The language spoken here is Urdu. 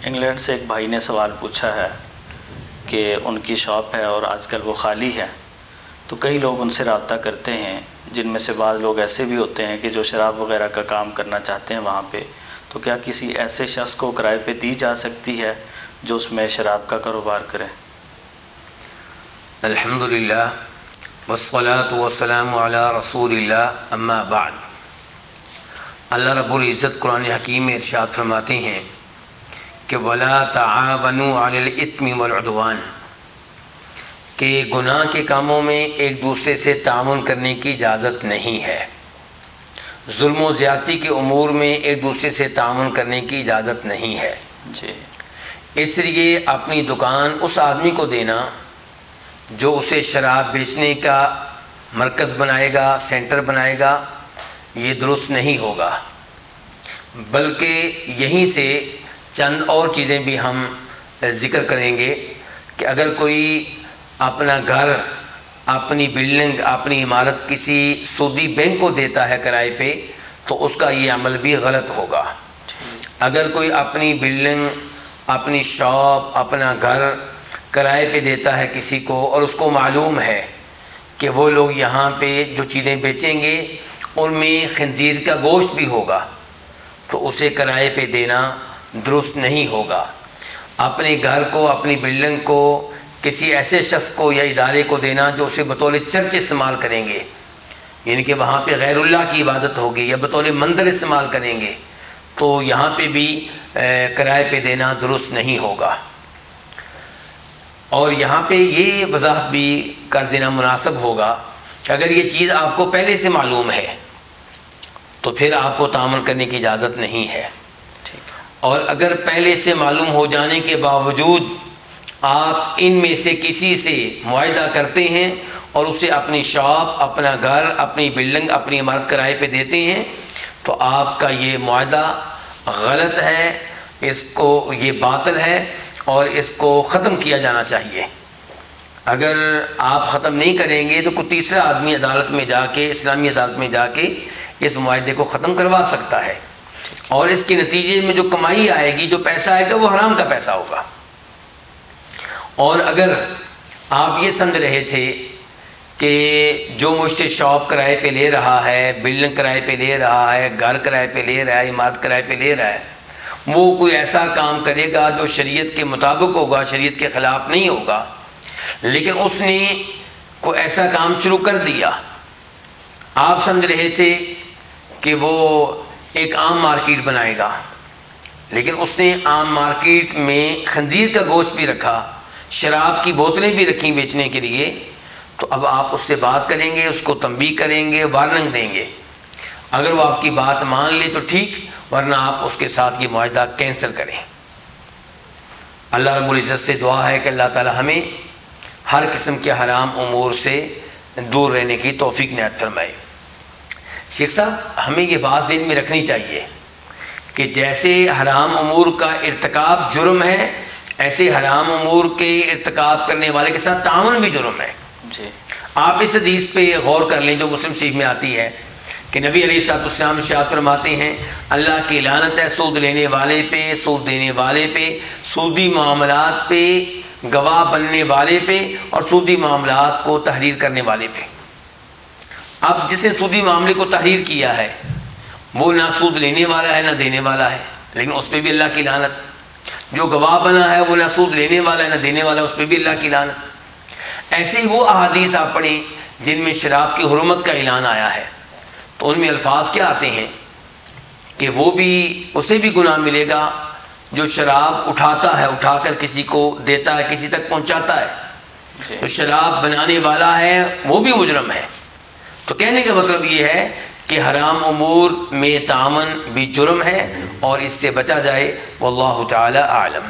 انگلینڈ سے ایک بھائی نے سوال پوچھا ہے کہ ان کی شاپ ہے اور آج کل وہ خالی ہے، تو کئی لوگ ان سے رابطہ کرتے ہیں، جن میں سے بعض لوگ ایسے بھی ہوتے ہیں کہ جو شراب وغیرہ کا کام کرنا چاہتے ہیں وہاں پہ، تو کیا کسی ایسے شخص کو کرائے پہ دی جا سکتی ہے جو اس میں شراب کا کاروبار کرے؟ الحمدللہ والصلاة والسلام علی رسول اللہ، اما بعد۔ اللہ رب العزت قرآن حکیم میں ارشاد فرماتے ہیں کہ وَلَا تَعَاوَنُوا عَلَى الْإِثْمِ وَالْعُدْوَانِ، کہ گناہ کے کاموں میں ایک دوسرے سے تعاون کرنے کی اجازت نہیں ہے، ظلم و زیادتی کے امور میں ایک دوسرے سے تعاون کرنے کی اجازت نہیں ہے۔ جی، اس لیے اپنی دکان اس آدمی کو دینا جو اسے شراب بیچنے کا مرکز بنائے گا، سینٹر بنائے گا، یہ درست نہیں ہوگا، بلکہ یہیں سے چند اور چیزیں بھی ہم ذکر کریں گے کہ اگر کوئی اپنا گھر، اپنی بلڈنگ، اپنی عمارت کسی سودی بینک کو دیتا ہے کرائے پہ تو اس کا یہ عمل بھی غلط ہوگا۔ اگر کوئی اپنی بلڈنگ، اپنی شاپ، اپنا گھر کرائے پہ دیتا ہے کسی کو اور اس کو معلوم ہے کہ وہ لوگ یہاں پہ جو چیزیں بیچیں گے ان میں خنزیر کا گوشت بھی ہوگا، تو اسے کرائے پہ دینا درست نہیں ہوگا۔ اپنے گھر کو، اپنی بلڈنگ کو کسی ایسے شخص کو یا ادارے کو دینا جو اسے بطور چرچ استعمال کریں گے، یعنی کہ وہاں پہ غیر اللہ کی عبادت ہوگی، یا بطور مندر استعمال کریں گے، تو یہاں پہ بھی کرائے پہ دینا درست نہیں ہوگا۔ اور یہاں پہ یہ وضاحت بھی کر دینا مناسب ہوگا کہ اگر یہ چیز آپ کو پہلے سے معلوم ہے تو پھر آپ کو تعامل کرنے کی اجازت نہیں ہے، اور اگر پہلے سے معلوم ہو جانے کے باوجود آپ ان میں سے کسی سے معاہدہ کرتے ہیں اور اسے اپنی شاپ، اپنا گھر، اپنی بلڈنگ، اپنی عمارت کرائے پہ دیتے ہیں تو آپ کا یہ معاہدہ غلط ہے، اس کو یہ باطل ہے اور اس کو ختم کیا جانا چاہیے۔ اگر آپ ختم نہیں کریں گے تو کوئی تیسرا آدمی عدالت میں جا کے، اسلامی عدالت میں جا کے اس معاہدے کو ختم کروا سکتا ہے، اور اس کے نتیجے میں جو کمائی آئے گی، جو پیسہ آئے گا، وہ حرام کا پیسہ ہوگا۔ اور اگر آپ یہ سمجھ رہے تھے کہ جو مجھ سے شاپ کرائے پہ لے رہا ہے، بلڈنگ کرائے پہ لے رہا ہے، گھر کرائے پہ لے رہا ہے، عمارت کرائے پہ لے رہا ہے، وہ کوئی ایسا کام کرے گا جو شریعت کے مطابق ہوگا، شریعت کے خلاف نہیں ہوگا، لیکن اس نے کوئی ایسا کام شروع کر دیا، آپ سمجھ رہے تھے کہ وہ ایک عام مارکیٹ بنائے گا، لیکن اس نے عام مارکیٹ میں خنزیر کا گوشت بھی رکھا، شراب کی بوتلیں بھی رکھیں بیچنے کے لیے، تو اب آپ اس سے بات کریں گے، اس کو تنبیہ کریں گے، وارننگ دیں گے۔ اگر وہ آپ کی بات مان لے تو ٹھیک، ورنہ آپ اس کے ساتھ یہ معاہدہ کینسل کریں۔ اللہ رب العزت سے دعا ہے کہ اللہ تعالی ہمیں ہر قسم کے حرام امور سے دور رہنے کی توفیق عنایت فرمائے۔ شیخ صاحب، ہمیں یہ بات ذہن میں رکھنی چاہیے کہ جیسے حرام امور کا ارتکاب جرم ہے، ایسے حرام امور کے ارتکاب کرنے والے کے ساتھ تعاون بھی جرم ہے۔ جی، آپ اس حدیث پہ غور کر لیں جو مسلم شریف میں آتی ہے کہ نبی علیہ الصلوۃ والسلام ارشاد فرماتے ہیں اللہ کی لعنت ہے سود لینے والے پہ، سود دینے والے پہ، سودی معاملات پہ، گواہ بننے والے پہ، اور سودی معاملات کو تحریر کرنے والے پہ۔ اب جس نے سودی معاملے کو تحریر کیا ہے وہ نہ سود لینے والا ہے نہ دینے والا ہے، لیکن اس پہ بھی اللہ کی لعنت۔ جو گواہ بنا ہے وہ نہ سود لینے والا ہے نہ دینے والا ہے، اس پہ بھی اللہ کی لعنت۔ ایسے ہی وہ احادیث آپ پڑھیں جن میں شراب کی حرمت کا اعلان آیا ہے، تو ان میں الفاظ کیا آتے ہیں کہ وہ بھی، اسے بھی گناہ ملے گا جو شراب اٹھاتا ہے، اٹھا کر کسی کو دیتا ہے، کسی تک پہنچاتا ہے۔ جو شراب بنانے والا ہے وہ بھی مجرم ہے۔ تو کہنے کا مطلب یہ ہے کہ حرام امور میں تعاون بھی جرم ہے اور اس سے بچا جائے۔ واللہ تعالی اعلم۔